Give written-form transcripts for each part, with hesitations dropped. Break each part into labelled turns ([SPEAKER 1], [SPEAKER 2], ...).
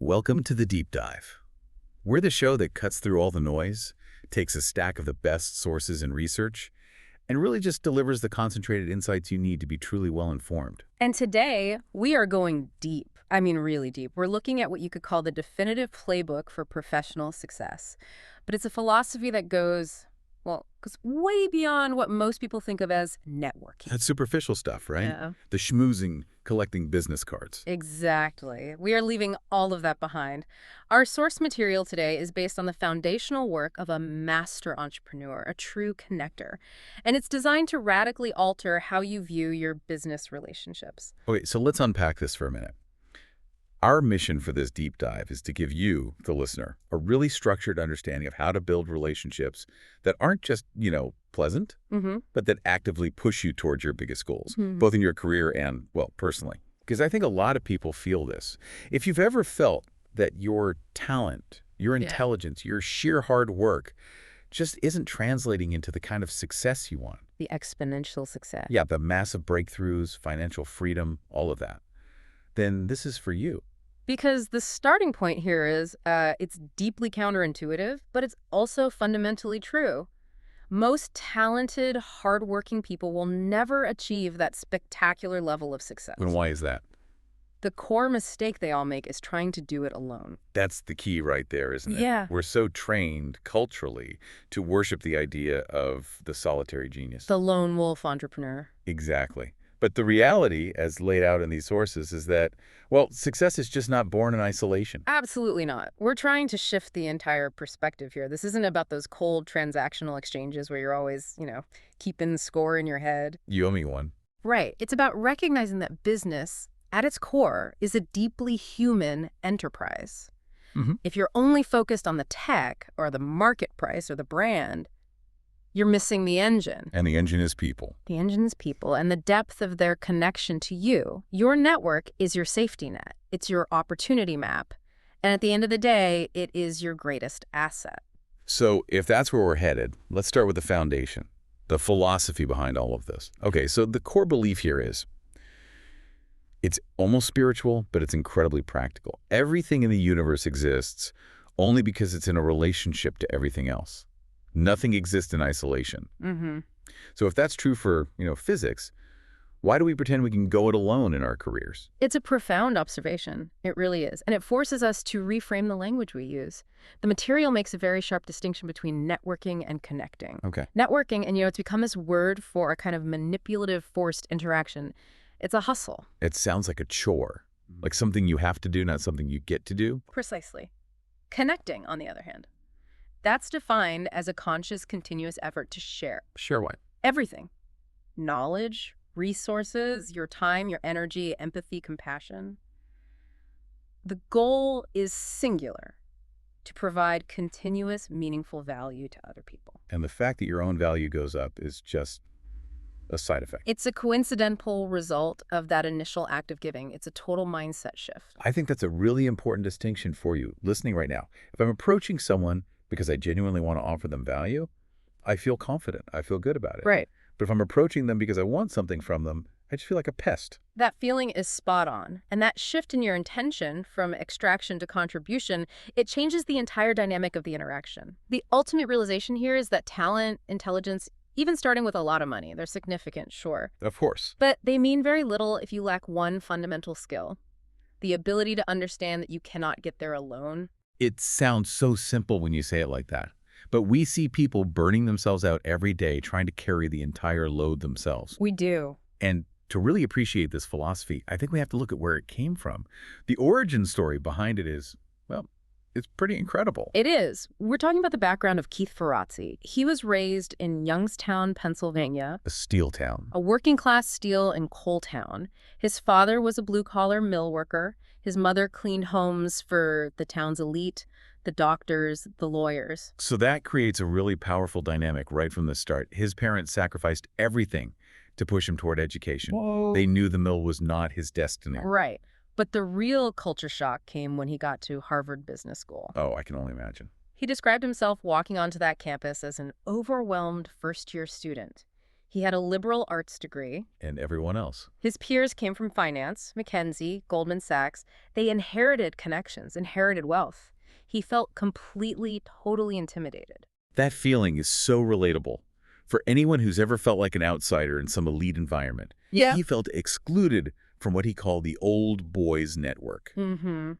[SPEAKER 1] Welcome to the Deep Dive. We're the show that cuts through all the noise, takes a stack of the best sources and research, and really just delivers the concentrated insights you need to be truly well-informed.
[SPEAKER 2] And today, we are going deep. I mean, really deep. We're looking at what you could call the definitive playbook for professional success. But it's a philosophy that goes way beyond what most people think of as networking.
[SPEAKER 1] That's superficial stuff, right?
[SPEAKER 2] Yeah.
[SPEAKER 1] The schmoozing, collecting business cards.
[SPEAKER 2] Exactly. We are leaving all of that behind. Our source material today is based on the foundational work of a master entrepreneur, a true connector. And it's designed to radically alter how you view your business relationships.
[SPEAKER 1] Okay, so let's unpack this for a minute. Our mission for this deep dive is to give you, the listener, a really structured understanding of how to build relationships that aren't just, pleasant, but that actively push you towards your biggest goals, both in your career and, well, personally. Because I think a lot of people feel this. If you've ever felt that your talent, your intelligence, your sheer hard work just isn't translating into the kind of success you want.
[SPEAKER 2] The exponential success.
[SPEAKER 1] Yeah, the massive breakthroughs, financial freedom, all of that. Then this is for you.
[SPEAKER 2] Because the starting point here is it's deeply counterintuitive, but it's also fundamentally true. Most talented, hardworking people will never achieve that spectacular level of success.
[SPEAKER 1] And why is that?
[SPEAKER 2] The core mistake they all make is trying to do it alone.
[SPEAKER 1] That's the key right there, isn't it?
[SPEAKER 2] Yeah.
[SPEAKER 1] We're so trained culturally to worship the idea of the solitary genius.
[SPEAKER 2] The lone wolf entrepreneur.
[SPEAKER 1] Exactly. But the reality, as laid out in these sources, is that, well, success is just not born in isolation.
[SPEAKER 2] Absolutely not. We're trying to shift the entire perspective here. This isn't about those cold transactional exchanges where you're always, keeping score in your head.
[SPEAKER 1] You owe me one.
[SPEAKER 2] Right. It's about recognizing that business, at its core, is a deeply human enterprise. If you're only focused on the tech or the market price or the brand, you're missing the engine.
[SPEAKER 1] And the engine is people.
[SPEAKER 2] The engine is people and the depth of their connection to you. Your network is your safety net. It's your opportunity map. And at the end of the day, it is your greatest asset.
[SPEAKER 1] So if that's where we're headed, let's start with the foundation, the philosophy behind all of this. Okay, so the core belief here is it's almost spiritual, but it's incredibly practical. Everything in the universe exists only because it's in a relationship to everything else. Nothing exists in isolation. So if that's true for, physics, why do we pretend we can go it alone in our careers?
[SPEAKER 2] It's a profound observation. It really is. And it forces us to reframe the language we use. The material makes a very sharp distinction between networking and connecting.
[SPEAKER 1] Okay.
[SPEAKER 2] Networking, and it's become this word for a kind of manipulative, forced interaction. It's a hustle.
[SPEAKER 1] It sounds like a chore, like something you have to do, not something you get to do.
[SPEAKER 2] Precisely. Connecting, on the other hand, that's defined as a conscious, continuous effort to share
[SPEAKER 1] Share what?
[SPEAKER 2] everything. Knowledge, resources, your time, your energy, empathy, compassion. The goal is singular, to provide continuous, meaningful value to other people.
[SPEAKER 1] And the fact that your own value goes up is just a side effect.
[SPEAKER 2] It's a coincidental result of that initial act of giving. It's a total mindset shift.
[SPEAKER 1] I think that's a really important distinction for you listening right now. If I'm approaching someone because I genuinely want to offer them value, I feel confident. I feel good about it.
[SPEAKER 2] Right.
[SPEAKER 1] But if I'm approaching them because I want something from them, I just feel like a pest.
[SPEAKER 2] That feeling is spot on. And that shift in your intention from extraction to contribution, it changes the entire dynamic of the interaction. The ultimate realization here is that talent, intelligence, even starting with a lot of money, they're significant, sure.
[SPEAKER 1] Of course.
[SPEAKER 2] But they mean very little if you lack one fundamental skill, the ability to understand that you cannot get there alone.
[SPEAKER 1] It sounds so simple when you say it like that. But we see people burning themselves out every day trying to carry the entire load themselves.
[SPEAKER 2] We do.
[SPEAKER 1] And to really appreciate this philosophy, I think we have to look at where it came from. The origin story behind it is, well, it's pretty incredible.
[SPEAKER 2] It is. We're talking about the background of Keith Ferrazzi. He was raised in Youngstown, Pennsylvania,
[SPEAKER 1] A steel town.
[SPEAKER 2] a working-class steel and coal town. His father was a blue-collar mill worker. His mother cleaned homes for the town's elite, the doctors, the lawyers.
[SPEAKER 1] So that creates a really powerful dynamic right from the start. His parents sacrificed everything to push him toward education.
[SPEAKER 2] Whoa.
[SPEAKER 1] They knew the mill was not his destiny.
[SPEAKER 2] Right. But the real culture shock came when he got to Harvard Business School.
[SPEAKER 1] Oh, I can only imagine.
[SPEAKER 2] He described himself walking onto that campus as an overwhelmed first-year student. He had a liberal arts degree.
[SPEAKER 1] And everyone else.
[SPEAKER 2] His peers came from finance, McKinsey, Goldman Sachs. They inherited connections, inherited wealth. He felt completely, totally intimidated.
[SPEAKER 1] That feeling is so relatable. For anyone who's ever felt like an outsider in some elite environment,
[SPEAKER 2] Yeah.
[SPEAKER 1] he felt excluded from what he called the old boys network.
[SPEAKER 2] Mm-hmm.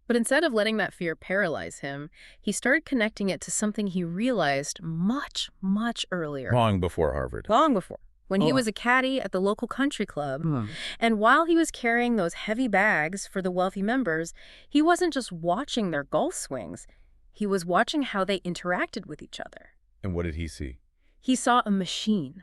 [SPEAKER 2] But instead of letting that fear paralyze him, he started connecting it to something he realized much, much earlier.
[SPEAKER 1] Long before Harvard.
[SPEAKER 2] Long before. When he
[SPEAKER 1] Oh.
[SPEAKER 2] was a caddy at the local country club. And while he was carrying those heavy bags for the wealthy members, he wasn't just watching their golf swings. He was watching how they interacted with each other.
[SPEAKER 1] And what did he see?
[SPEAKER 2] He saw a machine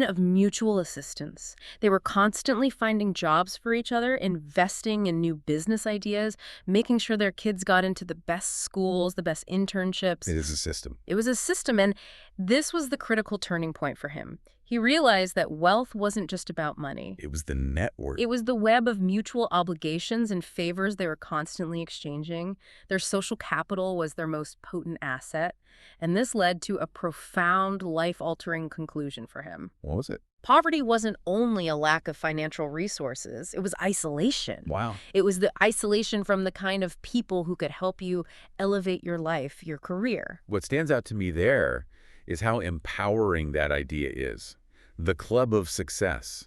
[SPEAKER 2] of mutual assistance. They were constantly finding jobs for each other, investing in new business ideas, making sure their kids got into the best schools, the best internships.
[SPEAKER 1] It is a system.
[SPEAKER 2] It was a system, and this was the critical turning point for him. He realized that wealth wasn't just about money.
[SPEAKER 1] It was the network.
[SPEAKER 2] It was the web of mutual obligations and favors they were constantly exchanging. Their social capital was their most potent asset, and this led to a profound, life-altering conclusion for him.
[SPEAKER 1] What was it?
[SPEAKER 2] Poverty wasn't only a lack of financial resources, it was isolation.
[SPEAKER 1] Wow.
[SPEAKER 2] It was the isolation from the kind of people who could help you elevate your life, your career.
[SPEAKER 1] What stands out to me there is how empowering that idea is. The club of success.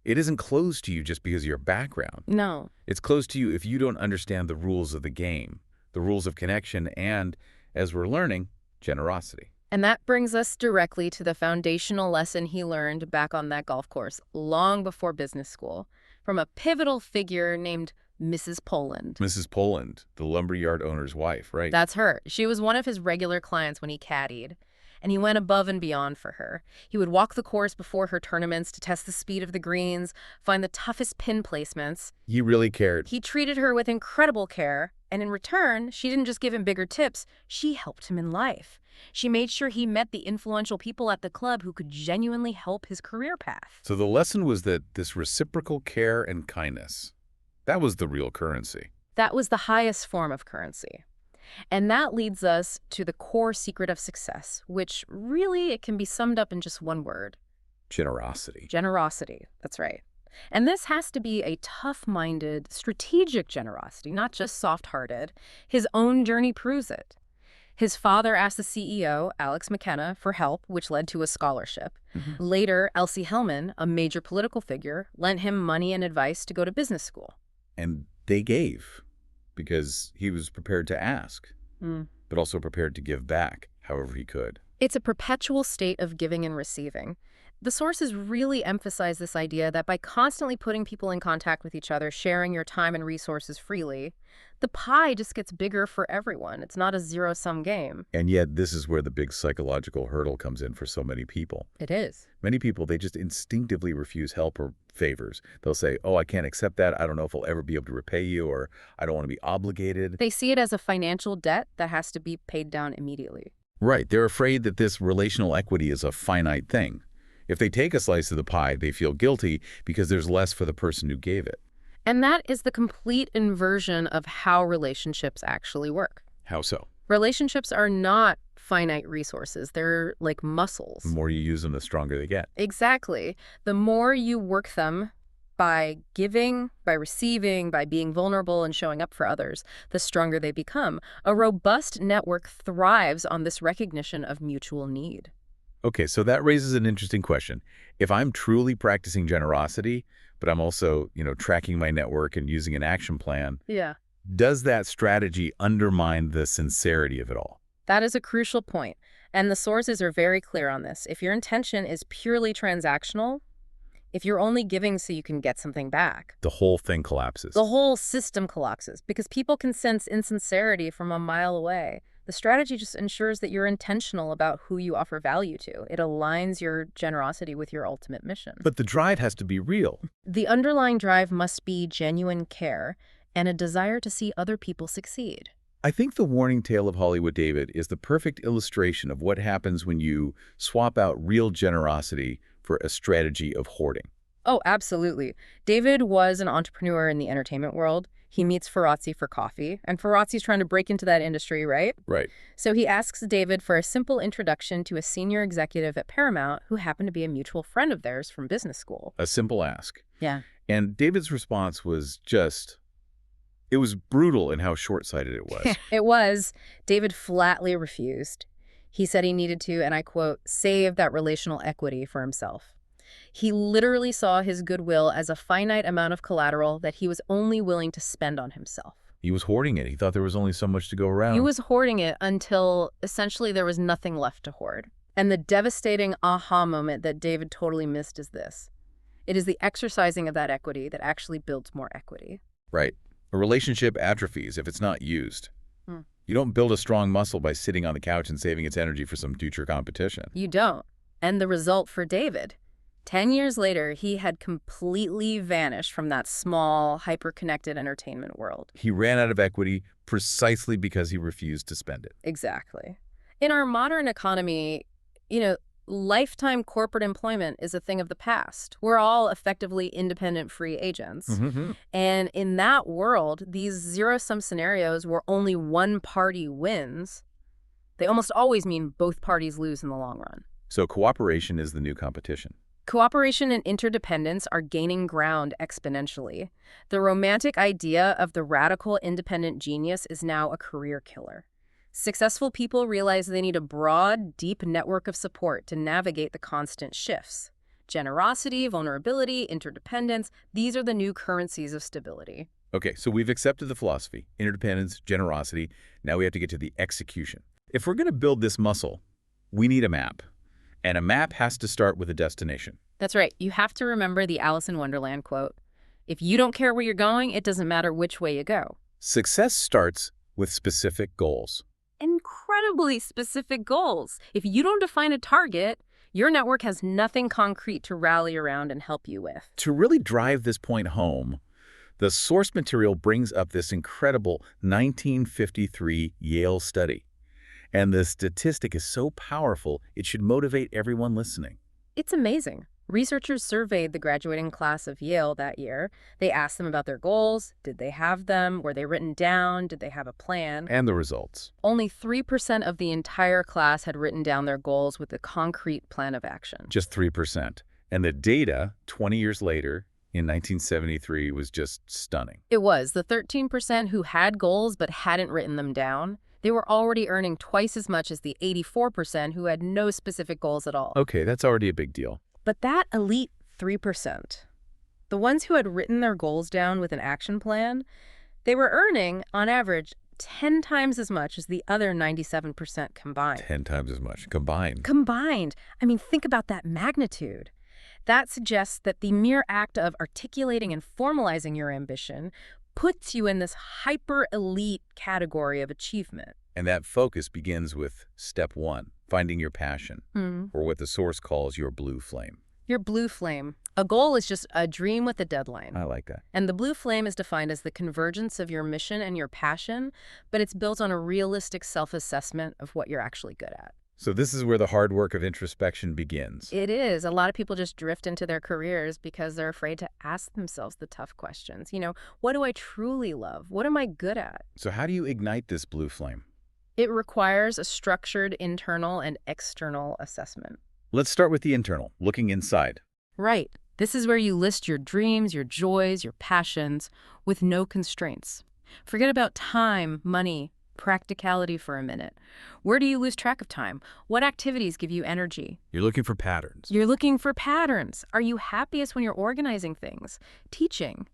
[SPEAKER 1] It isn't closed to you just because of your background.
[SPEAKER 2] No.
[SPEAKER 1] It's closed to you if you don't understand the rules of the game, the rules of connection, and, as we're learning, generosity.
[SPEAKER 2] And that brings us directly to the foundational lesson he learned back on that golf course, long before business school, from a pivotal figure named Mrs. Poland.
[SPEAKER 1] Mrs. Poland, the lumberyard owner's wife, right?
[SPEAKER 2] That's her. She was one of his regular clients when he caddied, and he went above and beyond for her. He would walk the course before her tournaments to test the speed of the greens, find the toughest pin placements.
[SPEAKER 1] He really cared.
[SPEAKER 2] He treated her with incredible care, and in return, she didn't just give him bigger tips, she helped him in life. She made sure he met the influential people at the club who could genuinely help his career path.
[SPEAKER 1] So the lesson was that this reciprocal care and kindness, that was the real currency.
[SPEAKER 2] That was the highest form of currency. And that leads us to the core secret of success, which really it can be summed up in just one word.
[SPEAKER 1] Generosity.
[SPEAKER 2] Generosity, that's right. And this has to be a tough-minded, strategic generosity, not just soft-hearted. His own journey proves it. His father asked the CEO, Alex McKenna, for help, which led to a scholarship. Later, Elsie Hellman, a major political figure, lent him money and advice to go to business school.
[SPEAKER 1] And they gave because he was prepared to ask, but also prepared to give back however he could.
[SPEAKER 2] It's a perpetual state of giving and receiving. The sources really emphasize this idea that by constantly putting people in contact with each other, sharing your time and resources freely, the pie just gets bigger for everyone. It's not a zero-sum game.
[SPEAKER 1] And yet this is where the big psychological hurdle comes in for so many people.
[SPEAKER 2] It is.
[SPEAKER 1] Many people, they just instinctively refuse help or favors. They'll say, oh, I can't accept that. I don't know if I'll ever be able to repay you, or I don't want to be obligated.
[SPEAKER 2] They see it as a financial debt that has to be paid down immediately.
[SPEAKER 1] Right. They're afraid that this relational equity is a finite thing. If they take a slice of the pie, they feel guilty because there's less for the person who gave it.
[SPEAKER 2] And that is the complete inversion of how relationships actually work.
[SPEAKER 1] How so?
[SPEAKER 2] Relationships are not finite resources. They're like muscles.
[SPEAKER 1] The more you use them, the stronger they get.
[SPEAKER 2] Exactly. The more you work them by giving, by receiving, by being vulnerable and showing up for others, the stronger they become. A robust network thrives on this recognition of mutual need.
[SPEAKER 1] Okay, so that raises an interesting question. If I'm truly practicing generosity, but I'm also, tracking my network and using an action plan,
[SPEAKER 2] Yeah.
[SPEAKER 1] does that strategy undermine the sincerity of it all?
[SPEAKER 2] That is a crucial point, and the sources are very clear on this. If your intention is purely transactional, if you're only giving so you can get something back,
[SPEAKER 1] The whole thing collapses.
[SPEAKER 2] the whole system collapses because people can sense insincerity from a mile away. The strategy just ensures that you're intentional about who you offer value to. It aligns your generosity with your ultimate mission.
[SPEAKER 1] But the drive has to be real.
[SPEAKER 2] The underlying drive must be genuine care and a desire to see other people succeed.
[SPEAKER 1] I think The Warning Tale of Hollywood David is the perfect illustration of what happens when you swap out real generosity for a strategy of hoarding.
[SPEAKER 2] Oh, absolutely. David was an entrepreneur in the entertainment world. He meets Ferrazzi for coffee, and Ferrazzi's trying to break into that industry, right?
[SPEAKER 1] Right.
[SPEAKER 2] So he asks David for a simple introduction to a senior executive at Paramount who happened to be a mutual friend of theirs from business school.
[SPEAKER 1] A simple ask.
[SPEAKER 2] Yeah.
[SPEAKER 1] And David's response was it was brutal in how short-sighted it was.
[SPEAKER 2] It was. David flatly refused. He said he needed to, and I quote, save that relational equity for himself. He literally saw his goodwill as a finite amount of collateral that he was only willing to spend on himself.
[SPEAKER 1] He was hoarding it. He thought there was only so much to go around.
[SPEAKER 2] He was hoarding it until essentially there was nothing left to hoard. And the devastating aha moment that David totally missed is this. It is the exercising of that equity that actually builds more equity.
[SPEAKER 1] Right. A relationship atrophies if it's not used. You don't build a strong muscle by sitting on the couch and saving its energy for some future competition.
[SPEAKER 2] You don't. And the result for David, 10 years later, he had completely vanished from that small, hyper-connected entertainment world.
[SPEAKER 1] He ran out of equity precisely because he refused to spend it.
[SPEAKER 2] Exactly. In our modern economy, lifetime corporate employment is a thing of the past. We're all effectively independent free agents. And in that world, these zero-sum scenarios where only one party wins, they almost always mean both parties lose in the long run.
[SPEAKER 1] So cooperation is the new competition.
[SPEAKER 2] Cooperation and interdependence are gaining ground exponentially. The romantic idea of the radical independent genius is now a career killer. Successful people realize they need a broad, deep network of support to navigate the constant shifts. Generosity, vulnerability, interdependence, these are the new currencies of stability.
[SPEAKER 1] Okay, so we've accepted the philosophy, interdependence, generosity. Now we have to get to the execution. If we're going to build this muscle, we need a map. And a map has to start with a destination.
[SPEAKER 2] That's right. You have to remember the Alice in Wonderland quote. If you don't care where you're going, it doesn't matter which way you go.
[SPEAKER 1] Success starts with specific goals.
[SPEAKER 2] Incredibly specific goals. If you don't define a target, your network has nothing concrete to rally around and help you with.
[SPEAKER 1] To really drive this point home, the source material brings up this incredible 1953 Yale study. And the statistic is so powerful, it should motivate everyone listening.
[SPEAKER 2] It's amazing. Researchers surveyed the graduating class of Yale that year. They asked them about their goals. Did they have them? Were they written down? Did they have a plan?
[SPEAKER 1] And the results.
[SPEAKER 2] Only 3% of the entire class had written down their goals with a concrete plan of action.
[SPEAKER 1] Just 3%. And the data, 20 years later, in 1973, was just stunning.
[SPEAKER 2] It was. The 13% who had goals but hadn't written them down, they were already earning twice as much as the 84% who had no specific goals at all.
[SPEAKER 1] Okay, that's already a big deal.
[SPEAKER 2] But that elite 3%, the ones who had written their goals down with an action plan, they were earning, on average, 10 times as much as the other 97% combined.
[SPEAKER 1] 10 times as much combined.
[SPEAKER 2] Combined. I mean, think about that magnitude. That suggests that the mere act of articulating and formalizing your ambition puts you in this hyper-elite category of achievement.
[SPEAKER 1] And that focus begins with step one, finding your passion, or what the source calls your blue flame.
[SPEAKER 2] Your blue flame. A goal is just a dream with a deadline.
[SPEAKER 1] I like that.
[SPEAKER 2] And the blue flame is defined as the convergence of your mission and your passion, but it's built on a realistic self-assessment of what you're actually good at.
[SPEAKER 1] So this is where the hard work of introspection begins.
[SPEAKER 2] It is. A lot of people just drift into their careers because they're afraid to ask themselves the tough questions. What do I truly love? What am I good at?
[SPEAKER 1] So how do you ignite this blue flame?
[SPEAKER 2] It requires a structured internal and external assessment.
[SPEAKER 1] Let's start with the internal, looking inside.
[SPEAKER 2] Right. This is where you list your dreams, your joys, your passions, with no constraints. Forget about time, money, practicality for a minute. Where do you lose track of time? What activities give you energy?
[SPEAKER 1] You're looking for patterns.
[SPEAKER 2] You're looking for patterns. Are you happiest when you're organizing things, teaching,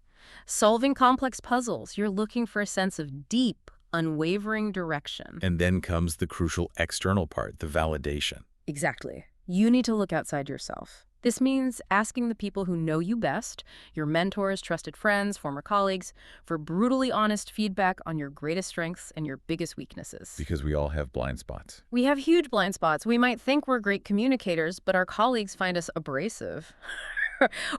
[SPEAKER 2] solving complex puzzles? You're looking for a sense of deep, unwavering direction.
[SPEAKER 1] And then comes the crucial external part, the validation.
[SPEAKER 2] Exactly. You need to look outside yourself. This means asking the people who know you best, your mentors, trusted friends, former colleagues, for brutally honest feedback on your greatest strengths and your biggest weaknesses.
[SPEAKER 1] Because we all have blind spots.
[SPEAKER 2] We have huge blind spots. We might think we're great communicators, but our colleagues find us abrasive.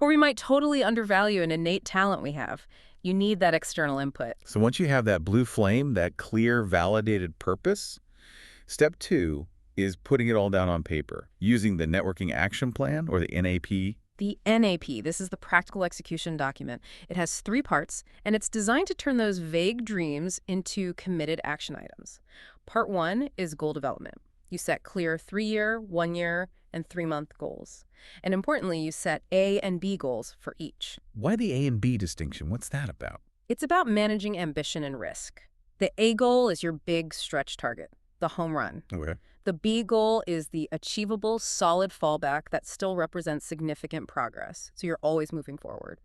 [SPEAKER 2] Or we might totally undervalue an innate talent we have. You need that external input.
[SPEAKER 1] So once you have that blue flame, that clear, validated purpose, step two is putting it all down on paper, using the networking action plan, or the NAP
[SPEAKER 2] The NAP, this is the practical execution document. It has 3 parts, and it's designed to turn those vague dreams into committed action items. Part 1 is goal development. You set clear 3-year, 1-year, and 3-month goals. And importantly, you set A and B goals for each.
[SPEAKER 1] Why the A and B distinction? What's that about?
[SPEAKER 2] It's about managing ambition and risk. The A goal is your big stretch target, the home run.
[SPEAKER 1] Okay.
[SPEAKER 2] The B goal is the achievable, solid fallback that still represents significant progress, so you're always moving forward.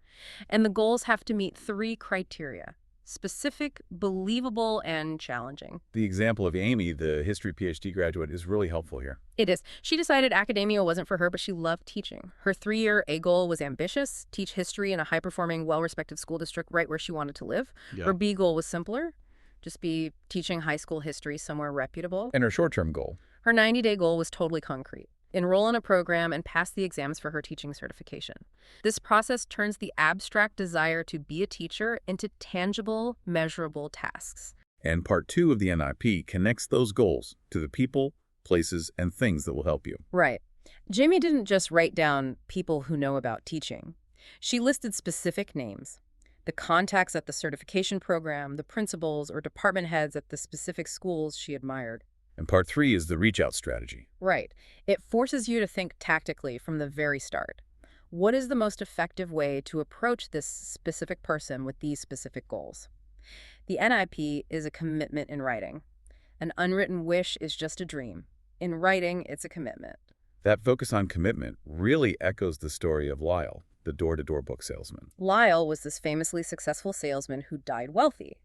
[SPEAKER 2] And the goals have to meet 3 criteria: specific, believable, and challenging.
[SPEAKER 1] The example of Amy, the history PhD graduate, is really helpful here.
[SPEAKER 2] It is. She decided academia wasn't for her, but she loved teaching. Her 3-year A goal was ambitious: teach history in a high-performing, well-respected school district right where she wanted to live.
[SPEAKER 1] Yeah.
[SPEAKER 2] Her B goal was simpler: just be teaching high school history somewhere reputable.
[SPEAKER 1] And her short-term goal?
[SPEAKER 2] Her 90-day goal was totally concrete: enroll in a program and pass the exams for her teaching certification. This process turns the abstract desire to be a teacher into tangible, measurable tasks.
[SPEAKER 1] And part 2 of the NIP connects those goals to the people, places, and things that will help you.
[SPEAKER 2] Right. Jamie didn't just write down people who know about teaching. She listed specific names: the contacts at the certification program, the principals or department heads at the specific schools she admired.
[SPEAKER 1] And part 3 is the reach-out strategy.
[SPEAKER 2] Right. It forces you to think tactically from the very start. What is the most effective way to approach this specific person with these specific goals? The NIP is a commitment in writing. An unwritten wish is just a dream. In writing, it's a commitment.
[SPEAKER 1] That focus on commitment really echoes the story of Lyle, the door-to-door book salesman.
[SPEAKER 2] Lyle was this famously successful salesman who died wealthy.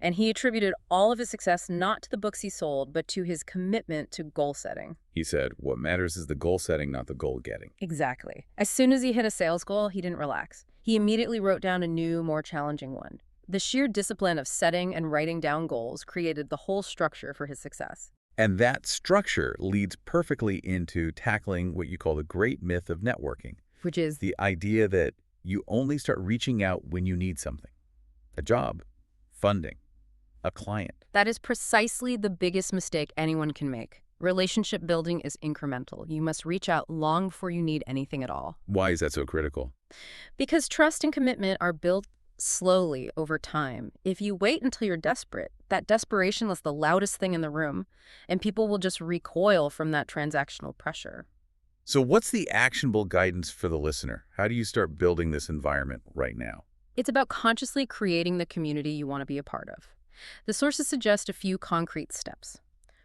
[SPEAKER 2] And he attributed all of his success not to the books he sold, but to his commitment to goal setting.
[SPEAKER 1] He said, what matters is the goal setting, not the goal getting.
[SPEAKER 2] Exactly. As soon as he hit a sales goal, he didn't relax. He immediately wrote down a new, more challenging one. The sheer discipline of setting and writing down goals created the whole structure for his success.
[SPEAKER 1] And that structure leads perfectly into tackling what you call the great myth of networking.
[SPEAKER 2] Which is
[SPEAKER 1] the idea that you only start reaching out when you need something. A job, funding, a client.
[SPEAKER 2] That is precisely the biggest mistake anyone can make. Relationship building is incremental. You must reach out long before you need anything at all.
[SPEAKER 1] Why is that so critical?
[SPEAKER 2] Because trust and commitment are built slowly over time. If you wait until you're desperate, that desperation is the loudest thing in the room, and people will just recoil from that transactional pressure.
[SPEAKER 1] So what's the actionable guidance for the listener? How do you start building this environment right now?
[SPEAKER 2] It's about consciously creating the community you want to be a part of. The sources suggest a few concrete steps.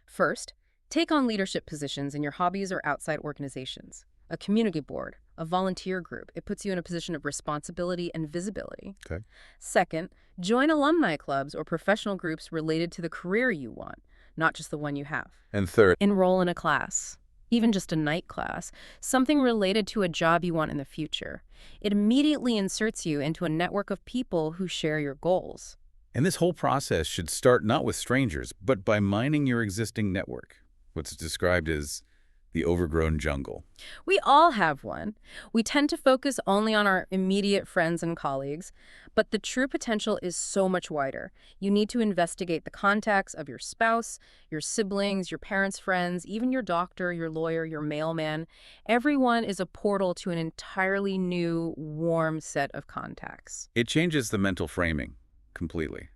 [SPEAKER 2] First, take on leadership positions in your hobbies or outside organizations. A community board, a volunteer group. It puts you in a position of responsibility and visibility.
[SPEAKER 1] Okay.
[SPEAKER 2] Second, join alumni clubs or professional groups related to the career you want, not just the one you have.
[SPEAKER 1] And third,
[SPEAKER 2] enroll in a class, even just a night class, something related to a job you want in the future. It immediately inserts you into a network of people who share your goals.
[SPEAKER 1] and this whole process should start not with strangers, but by mining your existing network, what's described as the overgrown jungle.
[SPEAKER 2] We all have one. We tend to focus only on our immediate friends and colleagues, but the true potential is so much wider. You need to investigate the contacts of your spouse, your siblings, your parents' friends, even your doctor, your lawyer, your mailman. Everyone is a portal to an entirely new, warm set of contacts.
[SPEAKER 1] It changes the mental framing completely.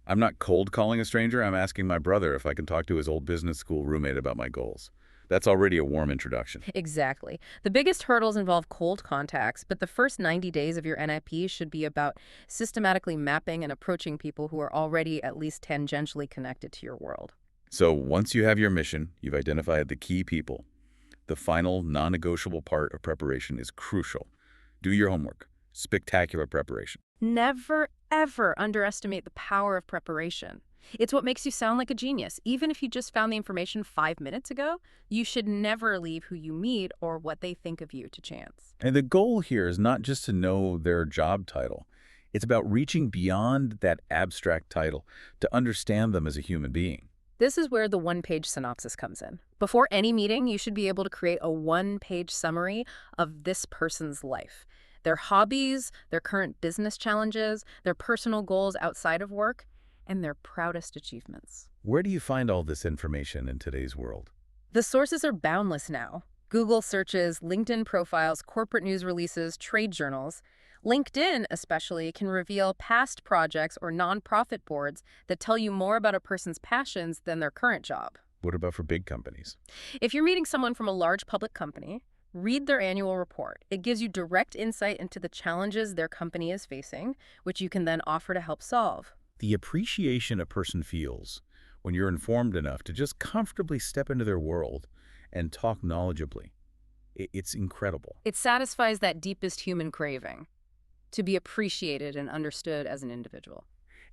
[SPEAKER 1] I'm not cold calling a stranger. I'm asking my brother if I can talk to his old business school roommate about my goals. That's already a warm introduction.
[SPEAKER 2] Exactly. The biggest hurdles involve cold contacts, but the first 90 days of your NIP should be about systematically mapping and approaching people who are already at least tangentially connected to your world.
[SPEAKER 1] So once you have your mission, you've identified the key people. The final non-negotiable part of preparation is crucial. Do your homework. Spectacular preparation.
[SPEAKER 2] Never, ever underestimate the power of preparation. It's what makes you sound like a genius. Even if you just found the information 5 minutes ago, you should never leave who you meet or what they think of you to chance.
[SPEAKER 1] And the goal here is not just to know their job title. It's about reaching beyond that abstract title to understand them as a human being.
[SPEAKER 2] This is where the one-page synopsis comes in. Before any meeting, you should be able to create a one-page summary of this person's life. Their hobbies, their current business challenges, their personal goals outside of work, and their proudest achievements.
[SPEAKER 1] Where do you find all this information in today's world?
[SPEAKER 2] The sources are boundless now. Google searches, LinkedIn profiles, corporate news releases, trade journals. LinkedIn, especially, can reveal past projects or nonprofit boards that tell you more about a person's passions than their current job.
[SPEAKER 1] What about for big companies?
[SPEAKER 2] If you're meeting someone from a large public company, read their annual report. It gives you direct insight into the challenges their company is facing, which you can then offer to help solve.
[SPEAKER 1] The appreciation a person feels when you're informed enough to just comfortably step into their world and talk knowledgeably, it's incredible.
[SPEAKER 2] It satisfies that deepest human craving to be appreciated and understood as an individual.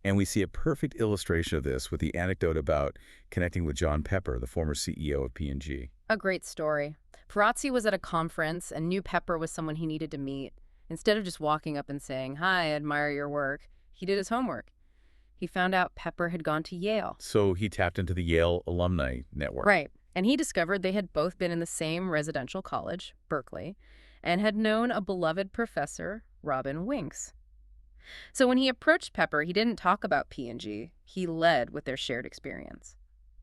[SPEAKER 1] And we see a perfect illustration of this with the anecdote about connecting with John Pepper, the former CEO of P&G.
[SPEAKER 2] A great story. Ferrazzi was at a conference and knew Pepper was someone he needed to meet. Instead of just walking up and saying, "Hi, I admire your work," he did his homework. He found out Pepper had gone to Yale.
[SPEAKER 1] So he tapped into the Yale alumni network.
[SPEAKER 2] Right. And he discovered they had both been in the same residential college, Berkeley, and had known a beloved professor, Robin Winks. So when he approached Pepper, he didn't talk about P&G. He led with their shared experience.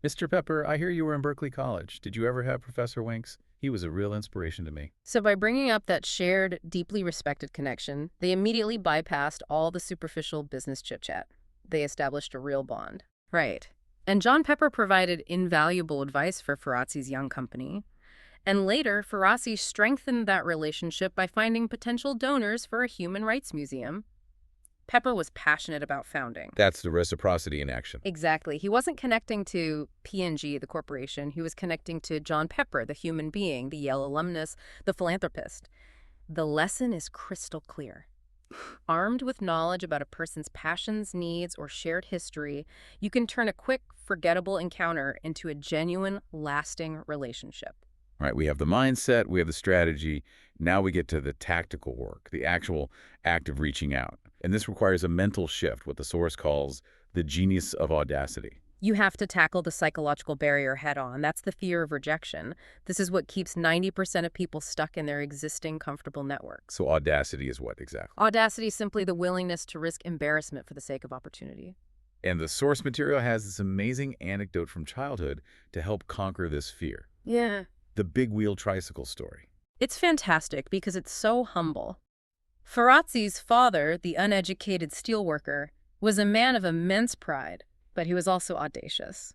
[SPEAKER 1] Mr. Pepper, I hear you were in Berkeley College. Did you ever have Professor Winks? He was a real inspiration to me.
[SPEAKER 2] So by bringing up that shared, deeply respected connection, they immediately bypassed all the superficial business chit-chat. They established a real bond. Right. And John Pepper provided invaluable advice for Ferrazzi's young company. And later, Ferrazzi strengthened that relationship by finding potential donors for a human rights museum. Pepper was passionate about founding.
[SPEAKER 1] That's the reciprocity in action.
[SPEAKER 2] Exactly. He wasn't connecting to P&G, the corporation. He was connecting to John Pepper, the human being, the Yale alumnus, the philanthropist. The lesson is crystal clear. Armed with knowledge about a person's passions, needs, or shared history, you can turn a quick, forgettable encounter into a genuine, lasting relationship.
[SPEAKER 1] All right, we have the mindset, we have the strategy. Now we get to the tactical work, the actual act of reaching out. And this requires a mental shift, what the source calls the genius of audacity.
[SPEAKER 2] You have to tackle the psychological barrier head on. That's the fear of rejection. This is what keeps 90% of people stuck in their existing comfortable networks.
[SPEAKER 1] So audacity is what exactly?
[SPEAKER 2] Audacity is simply the willingness to risk embarrassment for the sake of opportunity.
[SPEAKER 1] And the source material has this amazing anecdote from childhood to help conquer this fear.
[SPEAKER 2] Yeah.
[SPEAKER 1] The big wheel tricycle story.
[SPEAKER 2] It's fantastic because it's so humble. Ferrazzi's father, the uneducated steelworker, was a man of immense pride, but he was also audacious.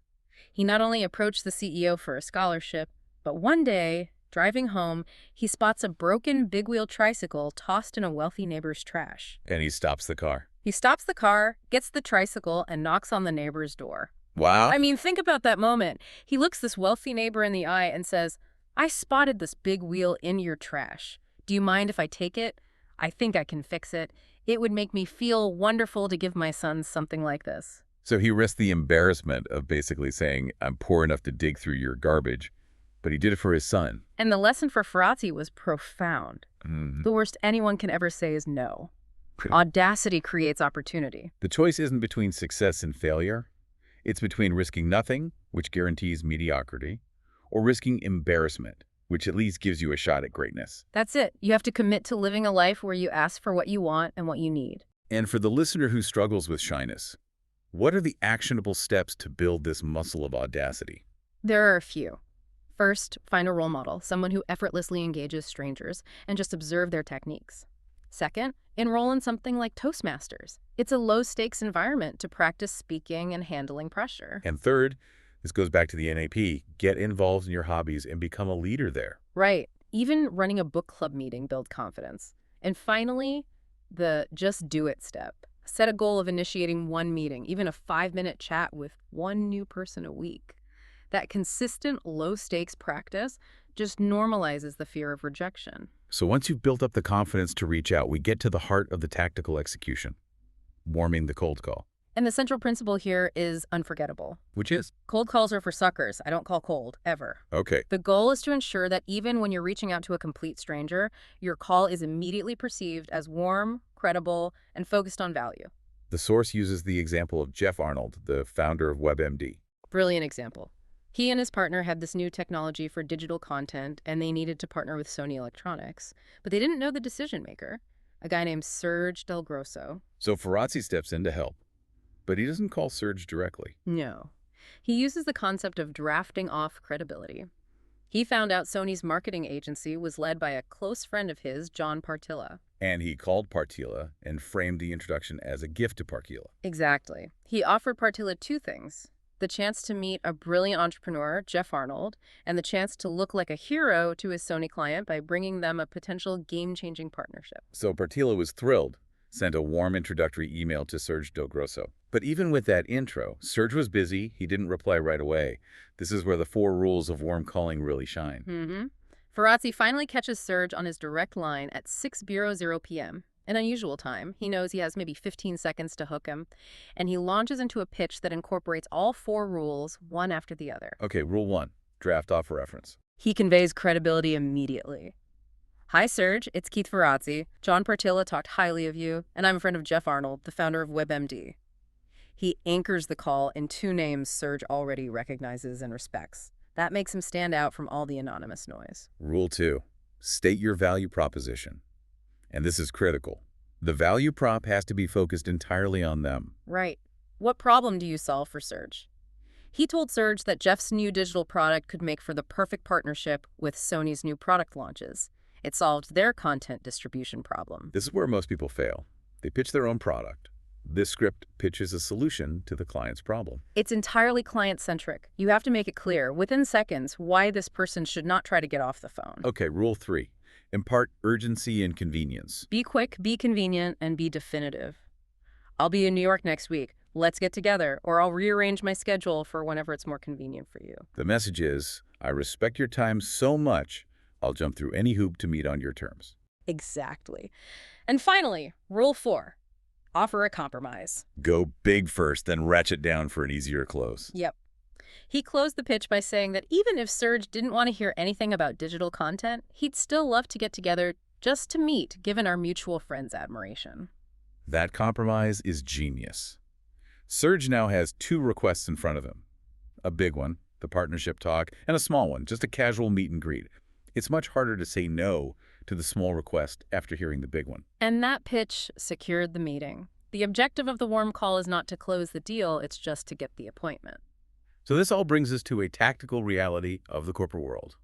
[SPEAKER 2] He not only approached the CEO for a scholarship, but one day, driving home, he spots a broken big-wheel tricycle tossed in a wealthy neighbor's trash.
[SPEAKER 1] And he stops the car.
[SPEAKER 2] He stops the car, gets the tricycle, and knocks on the neighbor's door.
[SPEAKER 1] Wow.
[SPEAKER 2] I mean, think about that moment. He looks this wealthy neighbor in the eye and says, "I spotted this big wheel in your trash. Do you mind if I take it? I think I can fix it. It would make me feel wonderful to give my son something like this."
[SPEAKER 1] So he risked the embarrassment of basically saying, I'm poor enough to dig through your garbage, but he did it for his son.
[SPEAKER 2] And the lesson for Ferrazzi was profound.
[SPEAKER 1] Mm.
[SPEAKER 2] The worst anyone can ever say is no. Audacity creates opportunity.
[SPEAKER 1] The choice isn't between success and failure. It's between risking nothing, which guarantees mediocrity, or risking embarrassment, which at least gives you a shot at greatness.
[SPEAKER 2] That's it. You have to commit to living a life where you ask for what you want and what you need.
[SPEAKER 1] And for the listener who struggles with shyness, what are the actionable steps to build this muscle of audacity?
[SPEAKER 2] There are a few. First, find a role model, someone who effortlessly engages strangers, and just observe their techniques. Second, enroll in something like Toastmasters. It's a low-stakes environment to practice speaking and handling pressure.
[SPEAKER 1] And third, this goes back to the NAP, get involved in your hobbies and become a leader there.
[SPEAKER 2] Right. Even running a book club meeting builds confidence. And finally, the just do it step. Set a goal of initiating one meeting, even a 5-minute chat with one new person a week. That consistent, low-stakes practice just normalizes the fear of rejection.
[SPEAKER 1] So once you've built up the confidence to reach out, we get to the heart of the tactical execution, warming the cold call.
[SPEAKER 2] And the central principle here is unforgettable.
[SPEAKER 1] Which is?
[SPEAKER 2] Cold calls are for suckers. I don't call cold, ever.
[SPEAKER 1] Okay.
[SPEAKER 2] The goal is to ensure that even when you're reaching out to a complete stranger, your call is immediately perceived as warm, credible, and focused on value.
[SPEAKER 1] The source uses the example of Jeff Arnold, the founder of WebMD.
[SPEAKER 2] Brilliant example. He and his partner had this new technology for digital content, and they needed to partner with Sony Electronics. But they didn't know the decision maker, a guy named Serge Del Grosso.
[SPEAKER 1] So Ferrazzi steps in to help. But he doesn't call Serge directly.
[SPEAKER 2] No. He uses the concept of drafting off credibility. He found out Sony's marketing agency was led by a close friend of his, John Partilla.
[SPEAKER 1] And he called Partila and framed the introduction as a gift to Partila.
[SPEAKER 2] Exactly. He offered Partilla two things: the chance to meet a brilliant entrepreneur, Jeff Arnold, and the chance to look like a hero to his Sony client by bringing them a potential game-changing partnership.
[SPEAKER 1] So Partila was thrilled, sent a warm introductory email to Serge Del Grosso. But even with that intro, Serge was busy. He didn't reply right away. This is where the 4 rules of warm calling really shine.
[SPEAKER 2] Ferrazzi finally catches Serge on his direct line at 6:00 p.m., an unusual time. He knows he has maybe 15 seconds to hook him, and he launches into a pitch that incorporates all 4 rules, one after the other.
[SPEAKER 1] Okay, rule 1, draft off reference.
[SPEAKER 2] He conveys credibility immediately. Hi, Serge. It's Keith Ferrazzi. John Partilla talked highly of you, and I'm a friend of Jeff Arnold, the founder of WebMD. He anchors the call in 2 names Serge already recognizes and respects. That makes him stand out from all the anonymous noise.
[SPEAKER 1] Rule 2, state your value proposition. And this is critical. The value prop has to be focused entirely on them.
[SPEAKER 2] Right. What problem do you solve for Serge? He told Serge that Jeff's new digital product could make for the perfect partnership with Sony's new product launches. It solved their content distribution problem.
[SPEAKER 1] This is where most people fail. They pitch their own product. This script pitches a solution to the client's problem.
[SPEAKER 2] It's entirely client-centric. You have to make it clear, within seconds, why this person should not try to get off the phone.
[SPEAKER 1] Okay, rule 3, impart urgency and convenience.
[SPEAKER 2] Be quick, be convenient, and be definitive. I'll be in New York next week. Let's get together, or I'll rearrange my schedule for whenever it's more convenient for you.
[SPEAKER 1] The message is, I respect your time so much, I'll jump through any hoop to meet on your terms.
[SPEAKER 2] Exactly. And finally, rule 4. Offer a compromise.
[SPEAKER 1] Go big first, then ratchet down for an easier close.
[SPEAKER 2] Yep. He closed the pitch by saying that even if Serge didn't want to hear anything about digital content, he'd still love to get together just to meet, given our mutual friend's admiration.
[SPEAKER 1] That compromise is genius. Serge now has 2 requests in front of him. A big one, the partnership talk, and a small one, just a casual meet and greet. It's much harder to say no to the small request after hearing the big one.
[SPEAKER 2] And that pitch secured the meeting. The objective of the warm call is not to close the deal, it's just to get the appointment.
[SPEAKER 1] So this all brings us to a tactical reality of the corporate world.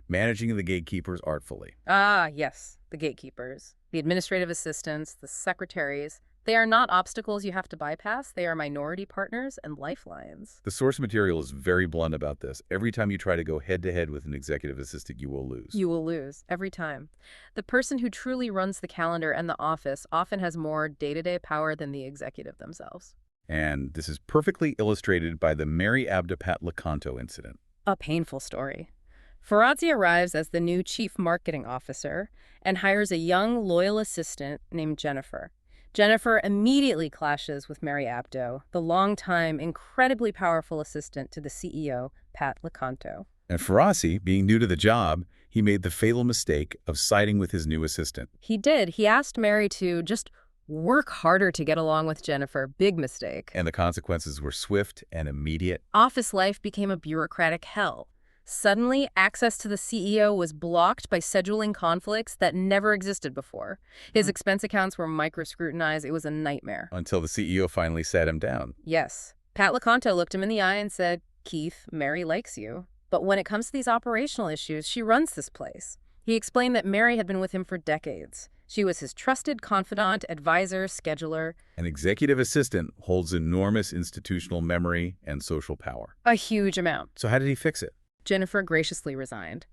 [SPEAKER 1] Managing the gatekeepers artfully.
[SPEAKER 2] Ah, yes, the gatekeepers, the administrative assistants, the secretaries. They are not obstacles you have to bypass. They are minority partners and lifelines.
[SPEAKER 1] The source material is very blunt about this. Every time you try to go head-to-head with an executive assistant, you will lose.
[SPEAKER 2] You will lose, every time. The person who truly runs the calendar and the office often has more day-to-day power than the executive themselves.
[SPEAKER 1] And this is perfectly illustrated by the Mary Abda Pat Lecanto incident.
[SPEAKER 2] A painful story. Ferrazzi arrives as the new chief marketing officer and hires a young, loyal assistant named Jennifer. Jennifer immediately clashes with Mary Abdo, the longtime, incredibly powerful assistant to the CEO, Pat Lecanto.
[SPEAKER 1] And Ferrazzi, being new to the job, he made the fatal mistake of siding with his new assistant.
[SPEAKER 2] He did. He asked Mary to just work harder to get along with Jennifer. Big mistake.
[SPEAKER 1] And the consequences were swift and immediate.
[SPEAKER 2] Office life became a bureaucratic hell. Suddenly, access to the CEO was blocked by scheduling conflicts that never existed before. His expense accounts were micro-scrutinized. It was a nightmare.
[SPEAKER 1] Until the CEO finally sat him down.
[SPEAKER 2] Yes. Pat Lecanto looked him in the eye and said, "Keith, Mary likes you. But when it comes to these operational issues, she runs this place." He explained that Mary had been with him for decades. She was his trusted confidant, advisor, scheduler.
[SPEAKER 1] An executive assistant holds enormous institutional memory and social power.
[SPEAKER 2] A huge amount.
[SPEAKER 1] So how did he fix it?
[SPEAKER 2] Jennifer graciously resigned.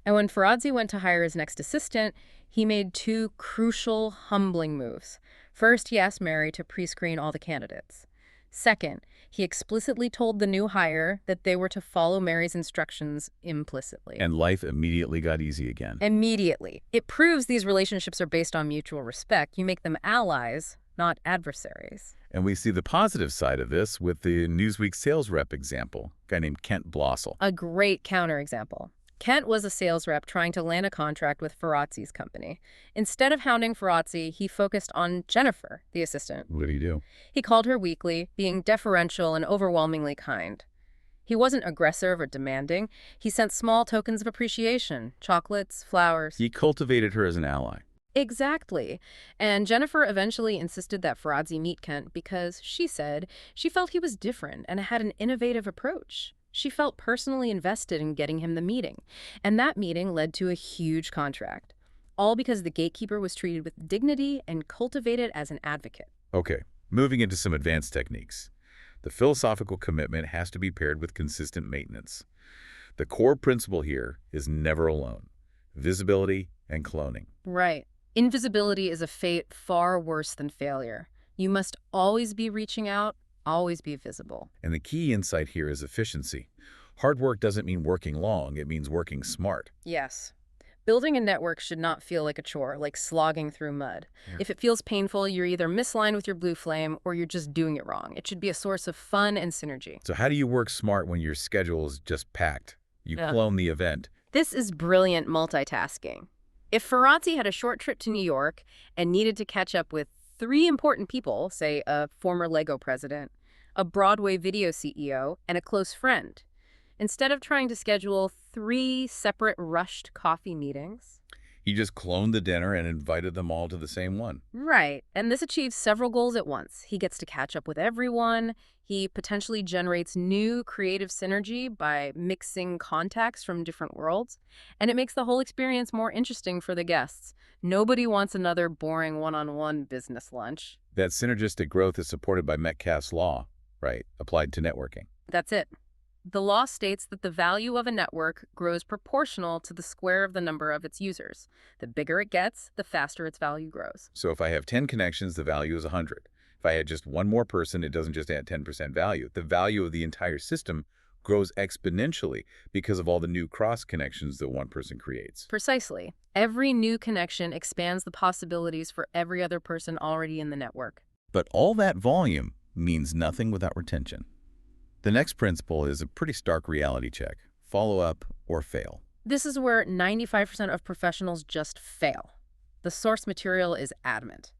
[SPEAKER 2] And when Ferrazzi went to hire his next assistant, he made 2 crucial, humbling moves. First, he asked Mary to pre-screen all the candidates. Second, he explicitly told the new hire that they were to follow Mary's instructions implicitly.
[SPEAKER 1] And life immediately got easy again.
[SPEAKER 2] Immediately. It proves these relationships are based on mutual respect. You make them allies, not adversaries.
[SPEAKER 1] And we see the positive side of this with the Newsweek sales rep example, a guy named Kent Blossel.
[SPEAKER 2] A great counterexample. Kent was a sales rep trying to land a contract with Ferrazzi's company. Instead of hounding Ferrazzi, he focused on Jennifer, the assistant.
[SPEAKER 1] What did he do?
[SPEAKER 2] He called her weekly, being deferential and overwhelmingly kind. He wasn't aggressive or demanding. He sent small tokens of appreciation, chocolates, flowers.
[SPEAKER 1] He cultivated her as an ally.
[SPEAKER 2] Exactly. And Jennifer eventually insisted that Ferrazzi meet Kent because, she said, she felt he was different and had an innovative approach. She felt personally invested in getting him the meeting, and that meeting led to a huge contract. All because the gatekeeper was treated with dignity and cultivated as an advocate.
[SPEAKER 1] Okay, moving into some advanced techniques. The philosophical commitment has to be paired with consistent maintenance. The core principle here is never alone. Visibility and cloning.
[SPEAKER 2] Right. Invisibility is a fate far worse than failure. You must always be reaching out, always be visible.
[SPEAKER 1] And the key insight here is efficiency. Hard work doesn't mean working long, it means working smart.
[SPEAKER 2] Yes. Building a network should not feel like a chore, like slogging through mud.
[SPEAKER 1] Yeah.
[SPEAKER 2] If it feels painful, you're either misaligned with your blue flame or you're just doing it wrong. It should be a source of fun and synergy.
[SPEAKER 1] So how do you work smart when your schedule is just packed? You
[SPEAKER 2] Yeah.
[SPEAKER 1] clone the event.
[SPEAKER 2] This is brilliant multitasking. If Ferranti had a short trip to New York and needed to catch up with 3 important people, say a former Lego president, a Broadway video CEO, and a close friend, instead of trying to schedule 3 separate rushed coffee meetings.
[SPEAKER 1] He just cloned the dinner and invited them all to the same one.
[SPEAKER 2] Right, and this achieves several goals at once. He gets to catch up with everyone. He potentially generates new creative synergy by mixing contacts from different worlds. And it makes the whole experience more interesting for the guests. Nobody wants another boring one-on-one business lunch.
[SPEAKER 1] That synergistic growth is supported by Metcalfe's law, right, applied to networking.
[SPEAKER 2] That's it. The law states that the value of a network grows proportional to the square of the number of its users. The bigger it gets, the faster its value grows.
[SPEAKER 1] So if I have 10 connections, the value is 100. If I add just one more person, it doesn't just add 10% value. The value of the entire system grows exponentially because of all the new cross connections that one person creates.
[SPEAKER 2] Precisely. Every new connection expands the possibilities for every other person already in the network.
[SPEAKER 1] But all that volume means nothing without retention. The next principle is a pretty stark reality check. Follow up or fail.
[SPEAKER 2] This is where 95% of professionals just fail. The source material is adamant.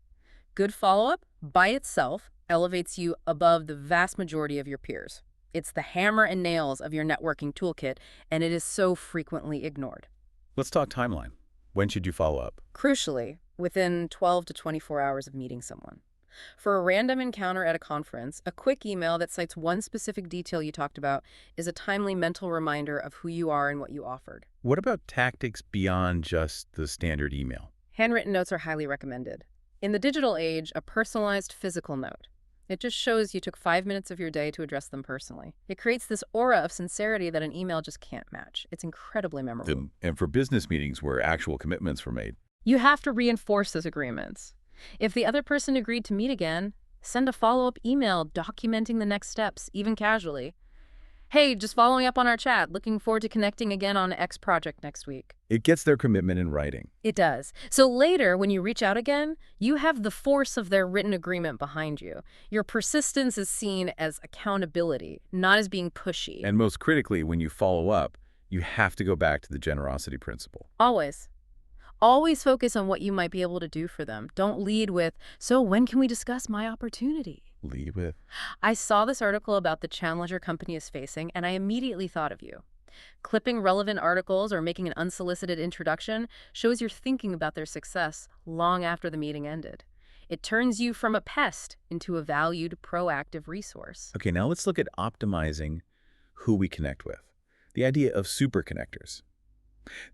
[SPEAKER 2] Good follow-up, by itself, elevates you above the vast majority of your peers. It's the hammer and nails of your networking toolkit, and it is so frequently ignored.
[SPEAKER 1] Let's talk timeline. When should you follow up?
[SPEAKER 2] Crucially, within 12 to 24 hours of meeting someone. For a random encounter at a conference, a quick email that cites one specific detail you talked about is a timely mental reminder of who you are and what you offered.
[SPEAKER 1] What about tactics beyond just the standard email?
[SPEAKER 2] Handwritten notes are highly recommended. In the digital age, a personalized physical note. It just shows you took 5 minutes of your day to address them personally. It creates this aura of sincerity that an email just can't match. It's incredibly memorable.
[SPEAKER 1] And for business meetings where actual commitments were made.
[SPEAKER 2] You have to reinforce those agreements. If the other person agreed to meet again, send a follow-up email documenting the next steps, even casually. Hey, just following up on our chat, looking forward to connecting again on X project next week.
[SPEAKER 1] It gets their commitment in writing.
[SPEAKER 2] It does. So later, when you reach out again, you have the force of their written agreement behind you. Your persistence is seen as accountability, not as being pushy.
[SPEAKER 1] And most critically, when you follow up, you have to go back to the generosity principle.
[SPEAKER 2] Always. Always focus on what you might be able to do for them. Don't lead with, so when can we discuss my opportunity?
[SPEAKER 1] Lead with.
[SPEAKER 2] I saw this article about the challenge your company is facing, and I immediately thought of you. Clipping relevant articles or making an unsolicited introduction shows you're thinking about their success long after the meeting ended. It turns you from a pest into a valued, proactive resource.
[SPEAKER 1] Okay, now let's look at optimizing who we connect with. The idea of super connectors.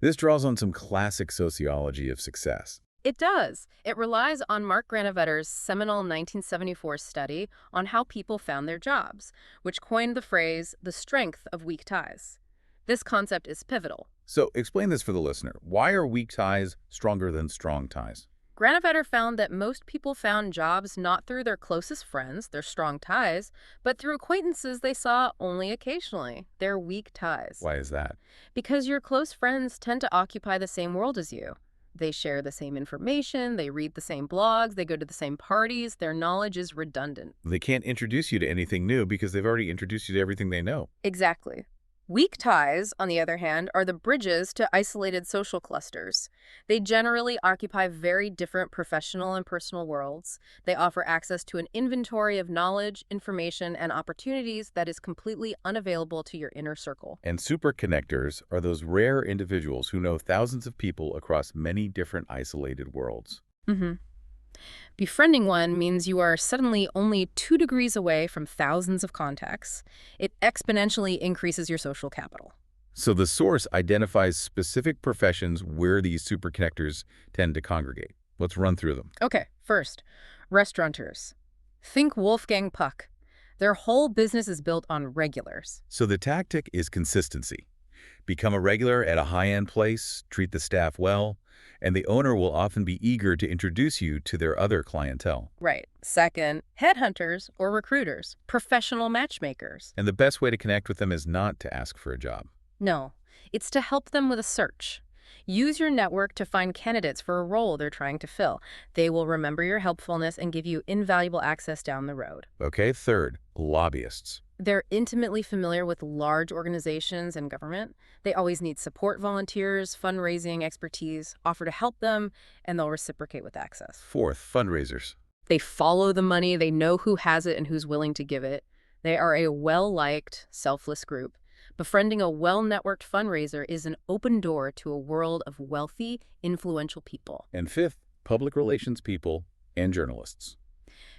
[SPEAKER 1] This draws on some classic sociology of success.
[SPEAKER 2] It does. It relies on Mark Granovetter's seminal 1974 study on how people found their jobs, which coined the phrase, the strength of weak ties. This concept is pivotal.
[SPEAKER 1] So explain this for the listener. Why are weak ties stronger than strong ties?
[SPEAKER 2] Granovetter found that most people found jobs not through their closest friends, their strong ties, but through acquaintances they saw only occasionally, their weak ties.
[SPEAKER 1] Why is that?
[SPEAKER 2] Because your close friends tend to occupy the same world as you. They share the same information, they read the same blogs, they go to the same parties, their knowledge is redundant.
[SPEAKER 1] They can't introduce you to anything new because they've already introduced you to everything they know.
[SPEAKER 2] Exactly. Weak ties, on the other hand, are the bridges to isolated social clusters. They generally occupy very different professional and personal worlds. They offer access to an inventory of knowledge, information, and opportunities that is completely unavailable to your inner circle.
[SPEAKER 1] And super connectors are those rare individuals who know thousands of people across many different isolated worlds.
[SPEAKER 2] Mm-hmm. Befriending one means you are suddenly only 2 degrees away from thousands of contacts. It exponentially increases your social capital.
[SPEAKER 1] So the source identifies specific professions where these superconnectors tend to congregate. Let's run through them.
[SPEAKER 2] Okay, first, restaurateurs. Think Wolfgang Puck. Their whole business is built on regulars.
[SPEAKER 1] So the tactic is consistency. Become a regular at a high-end place, treat the staff well, and the owner will often be eager to introduce you to their other clientele.
[SPEAKER 2] Right. Second, headhunters or recruiters, professional matchmakers.
[SPEAKER 1] And the best way to connect with them is not to ask for a job.
[SPEAKER 2] No, it's to help them with a search. Use your network to find candidates for a role they're trying to fill. They will remember your helpfulness and give you invaluable access down the road.
[SPEAKER 1] Okay, third, lobbyists.
[SPEAKER 2] They're intimately familiar with large organizations and government. They always need support volunteers, fundraising expertise, offer to help them, and they'll reciprocate with access.
[SPEAKER 1] Fourth, fundraisers.
[SPEAKER 2] They follow the money, they know who has it and who's willing to give it. They are a well-liked, selfless group. Befriending a well-networked fundraiser is an open door to a world of wealthy, influential people.
[SPEAKER 1] And fifth, public relations people and journalists.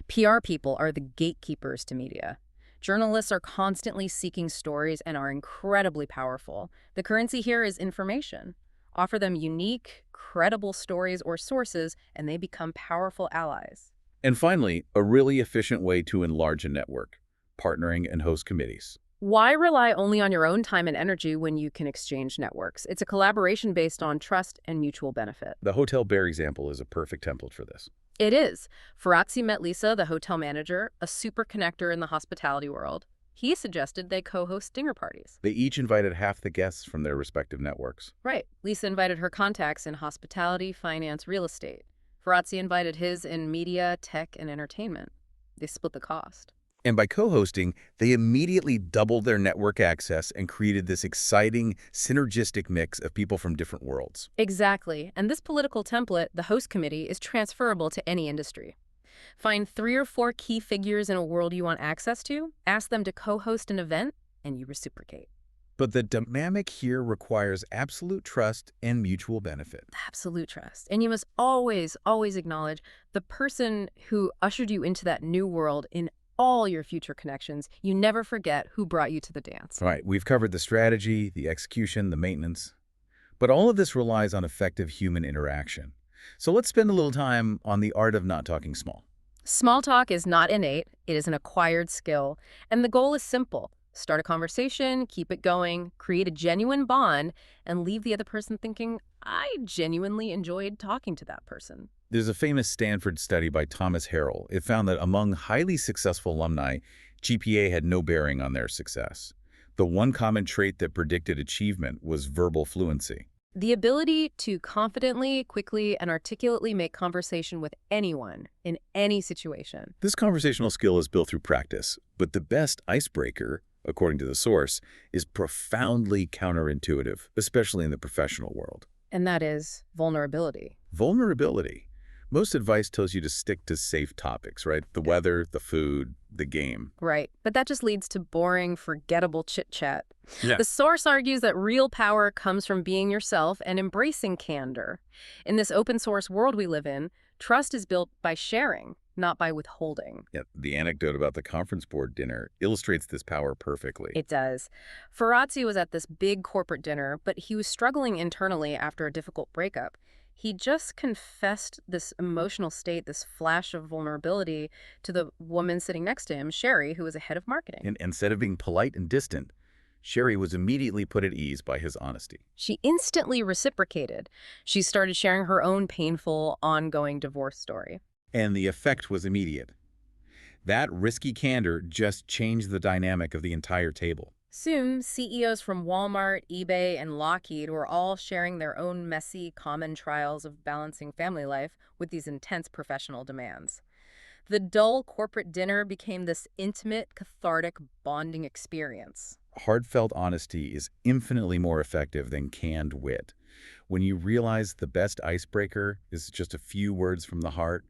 [SPEAKER 2] PR people are the gatekeepers to media. Journalists are constantly seeking stories and are incredibly powerful. The currency here is information. Offer them unique, credible stories or sources, and they become powerful allies.
[SPEAKER 1] And finally, a really efficient way to enlarge a network, partnering and host committees.
[SPEAKER 2] Why rely only on your own time and energy when you can exchange networks? It's a collaboration based on trust and mutual benefit.
[SPEAKER 1] The Hotel Bear example is a perfect template for this.
[SPEAKER 2] It is. Farazzi met Lisa, the hotel manager, a super connector in the hospitality world. He suggested they co-host dinner parties.
[SPEAKER 1] They each invited half the guests from their respective networks.
[SPEAKER 2] Right. Lisa invited her contacts in hospitality, finance, real estate. Farazzi invited his in media, tech, and entertainment. They split the cost.
[SPEAKER 1] And by co-hosting, they immediately doubled their network access and created this exciting, synergistic mix of people from different worlds.
[SPEAKER 2] Exactly. And this political template, the host committee, is transferable to any industry. Find 3 or 4 key figures in a world you want access to, ask them to co-host an event, and you reciprocate.
[SPEAKER 1] But the dynamic here requires absolute trust and mutual benefit.
[SPEAKER 2] Absolute trust. And you must always, always acknowledge the person who ushered you into that new world in all your future connections. You never forget who brought you to the dance.
[SPEAKER 1] All right, we've covered the strategy, the execution, the maintenance. But all of this relies on effective human interaction. So let's spend a little time on the art of not talking small.
[SPEAKER 2] Small talk is not innate. It is an acquired skill. And the goal is simple. Start a conversation, keep it going, create a genuine bond, and leave the other person thinking, I genuinely enjoyed talking to that person.
[SPEAKER 1] There's a famous Stanford study by Thomas Harrell. It found that among highly successful alumni, GPA had no bearing on their success. The one common trait that predicted achievement was verbal fluency.
[SPEAKER 2] The ability to confidently, quickly, and articulately make conversation with anyone in any situation.
[SPEAKER 1] This conversational skill is built through practice, but the best icebreaker, according to the source, is profoundly counterintuitive, especially in the professional world.
[SPEAKER 2] And that is vulnerability.
[SPEAKER 1] Vulnerability. Most advice tells you to stick to safe topics, right? The weather, the food, the game.
[SPEAKER 2] Right. But that just leads to boring, forgettable chit-chat.
[SPEAKER 1] Yeah.
[SPEAKER 2] The source argues that real power comes from being yourself and embracing candor. In this open source world we live in, trust is built by sharing, not by withholding.
[SPEAKER 1] Yeah, the anecdote about the conference board dinner illustrates this power perfectly.
[SPEAKER 2] It does. Farazzi was at this big corporate dinner, but he was struggling internally after a difficult breakup. He just confessed this emotional state, this flash of vulnerability to the woman sitting next to him, Sherry, who was a head of marketing.
[SPEAKER 1] And instead of being polite and distant, Sherry was immediately put at ease by his honesty.
[SPEAKER 2] She instantly reciprocated. She started sharing her own painful, ongoing divorce story.
[SPEAKER 1] And the effect was immediate. That risky candor just changed the dynamic of the entire table.
[SPEAKER 2] Soon, CEOs from Walmart, eBay, and Lockheed were all sharing their own messy, common trials of balancing family life with these intense professional demands. The dull corporate dinner became this intimate, cathartic, bonding experience.
[SPEAKER 1] Heartfelt honesty is infinitely more effective than canned wit. When you realize the best icebreaker is just a few words from the heart,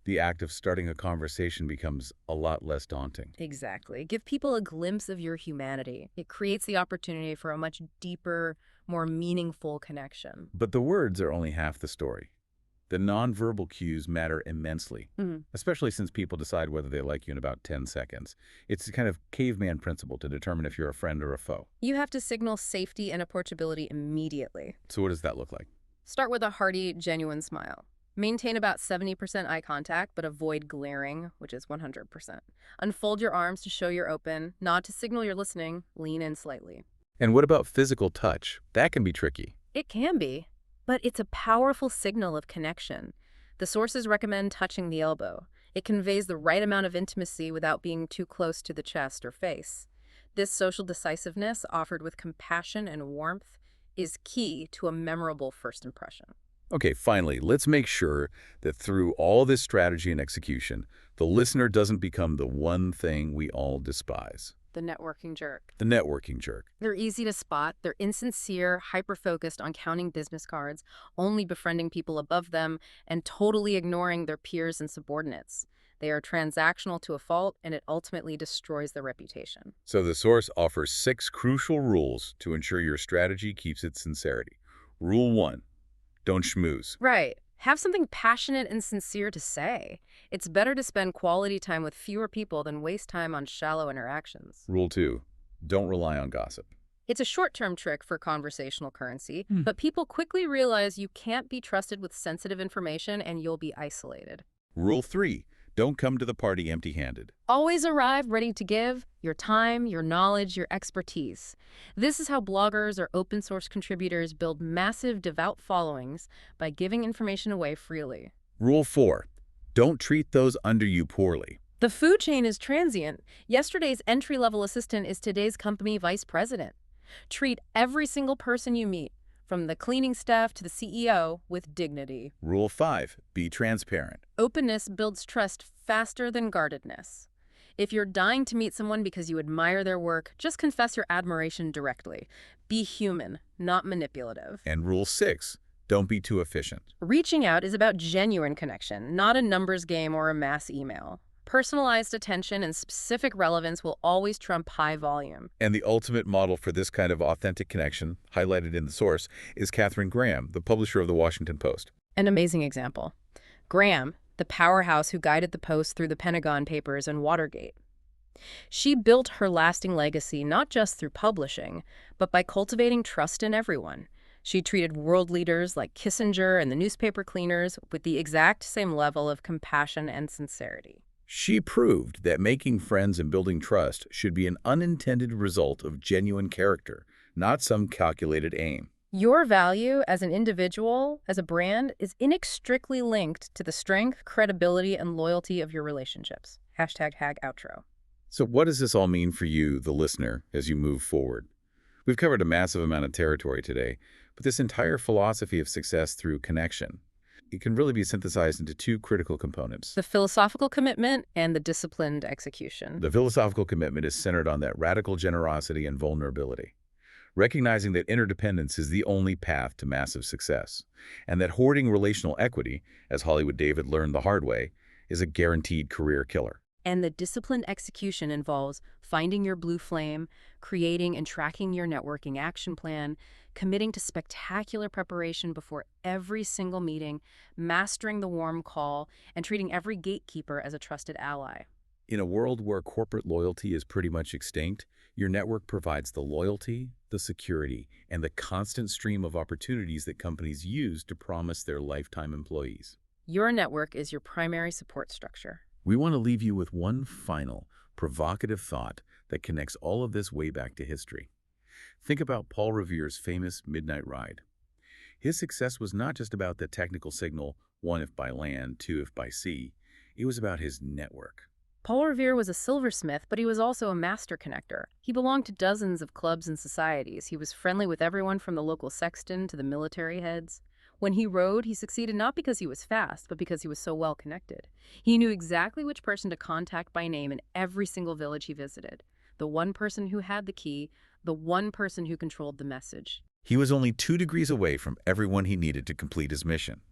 [SPEAKER 1] the act of starting a conversation becomes a lot less daunting.
[SPEAKER 2] Exactly. Give people a glimpse of your humanity. It creates the opportunity for a much deeper, more meaningful connection.
[SPEAKER 1] But the words are only half the story. The nonverbal cues matter immensely,
[SPEAKER 2] Mhm.
[SPEAKER 1] especially since people decide whether they like you in about 10 seconds. It's a kind of caveman principle to determine if you're a friend or a foe.
[SPEAKER 2] You have to signal safety and approachability immediately.
[SPEAKER 1] So what does that look like?
[SPEAKER 2] Start with a hearty, genuine smile. Maintain about 70% eye contact, but avoid glaring, which is 100%. Unfold your arms to show you're open, nod to signal you're listening, lean in slightly.
[SPEAKER 1] And what about physical touch? That can be tricky.
[SPEAKER 2] It can be, but it's a powerful signal of connection. The sources recommend touching the elbow. It conveys the right amount of intimacy without being too close to the chest or face. This social decisiveness, offered with compassion and warmth, is key to a memorable first impression.
[SPEAKER 1] Okay, finally, let's make sure that through all this strategy and execution, the listener doesn't become the one thing we all despise,
[SPEAKER 2] The networking jerk.
[SPEAKER 1] the networking jerk.
[SPEAKER 2] They're easy to spot. They're insincere, hyper-focused on counting business cards, only befriending people above them, and totally ignoring their peers and subordinates. They are transactional to a fault, and it ultimately destroys their reputation.
[SPEAKER 1] So the source offers 6 crucial rules to ensure your strategy keeps its sincerity. Rule 1, don't schmooze.
[SPEAKER 2] Right. Have something passionate and sincere to say. It's better to spend quality time with fewer people than waste time on shallow interactions.
[SPEAKER 1] Rule 2, don't rely on gossip.
[SPEAKER 2] It's a short-term trick for conversational currency, but people quickly realize you can't be trusted with sensitive information and you'll be isolated.
[SPEAKER 1] Rule 3, don't come to the party empty-handed.
[SPEAKER 2] Always arrive ready to give your time, your knowledge, your expertise. This is how bloggers or open source contributors build massive, devout followings by giving information away freely.
[SPEAKER 1] Rule 4, don't treat those under you poorly.
[SPEAKER 2] The food chain is transient. Yesterday's entry-level assistant is today's company vice president. Treat every single person you meet, from the cleaning staff to the CEO, with dignity.
[SPEAKER 1] Rule 5, be transparent.
[SPEAKER 2] Openness builds trust faster than guardedness. If you're dying to meet someone because you admire their work, just confess your admiration directly. Be human, not manipulative.
[SPEAKER 1] And Rule 6, don't be too efficient.
[SPEAKER 2] Reaching out is about genuine connection, not a numbers game or a mass email. Personalized attention and specific relevance will always trump high volume.
[SPEAKER 1] And the ultimate model for this kind of authentic connection, highlighted in the source, is Katharine Graham, the publisher of the Washington Post.
[SPEAKER 2] An amazing example. Graham, the powerhouse who guided the Post through the Pentagon Papers and Watergate. She built her lasting legacy not just through publishing, but by cultivating trust in everyone. She treated world leaders like Kissinger and the newspaper cleaners with the exact same level of compassion and sincerity.
[SPEAKER 1] She proved that making friends and building trust should be an unintended result of genuine character, not some calculated aim.
[SPEAKER 2] Your value as an individual, as a brand, is inextricably linked to the strength, credibility, and loyalty of your relationships. #HagOutro.
[SPEAKER 1] So what does this all mean for you, the listener, as you move forward? We've covered a massive amount of territory today, but this entire philosophy of success through connection, it can really be synthesized into 2 critical components.
[SPEAKER 2] The philosophical commitment and the disciplined execution.
[SPEAKER 1] The philosophical commitment is centered on that radical generosity and vulnerability, recognizing that interdependence is the only path to massive success, and that hoarding relational equity, as Hollywood David learned the hard way, is a guaranteed career killer.
[SPEAKER 2] And the disciplined execution involves finding your blue flame, creating and tracking your networking action plan, committing to spectacular preparation before every single meeting, mastering the warm call, and treating every gatekeeper as a trusted ally.
[SPEAKER 1] In a world where corporate loyalty is pretty much extinct, your network provides the loyalty, the security, and the constant stream of opportunities that companies use to promise their lifetime employees.
[SPEAKER 2] Your network is your primary support structure.
[SPEAKER 1] We want to leave you with one final, provocative thought that connects all of this way back to history. Think about Paul Revere's famous midnight ride. His success was not just about the technical signal, 1 if by land, 2 if by sea. It was about his network.
[SPEAKER 2] Paul Revere was a silversmith, but he was also a master connector. He belonged to dozens of clubs and societies. He was friendly with everyone from the local sexton to the military heads. When he rode, he succeeded not because he was fast, but because he was so well connected. He knew exactly which person to contact by name in every single village he visited. The one person who had the key, the one person who controlled the message.
[SPEAKER 1] He was only 2 degrees away from everyone he needed to complete his mission.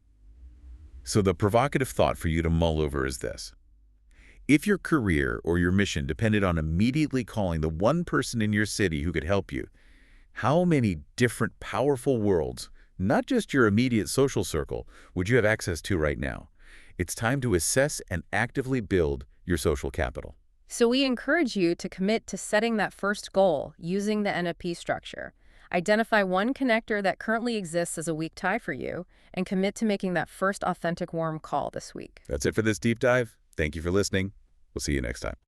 [SPEAKER 1] So the provocative thought for you to mull over is this. If your career or your mission depended on immediately calling the one person in your city who could help you, how many different powerful worlds not just your immediate social circle, which you have access to right now. It's time to assess and actively build your social capital.
[SPEAKER 2] So we encourage you to commit to setting that first goal using the NFP structure. Identify one connector that currently exists as a weak tie for you, and commit to making that first authentic warm call this week.
[SPEAKER 1] That's it for this deep dive. Thank you for listening. We'll see you next time.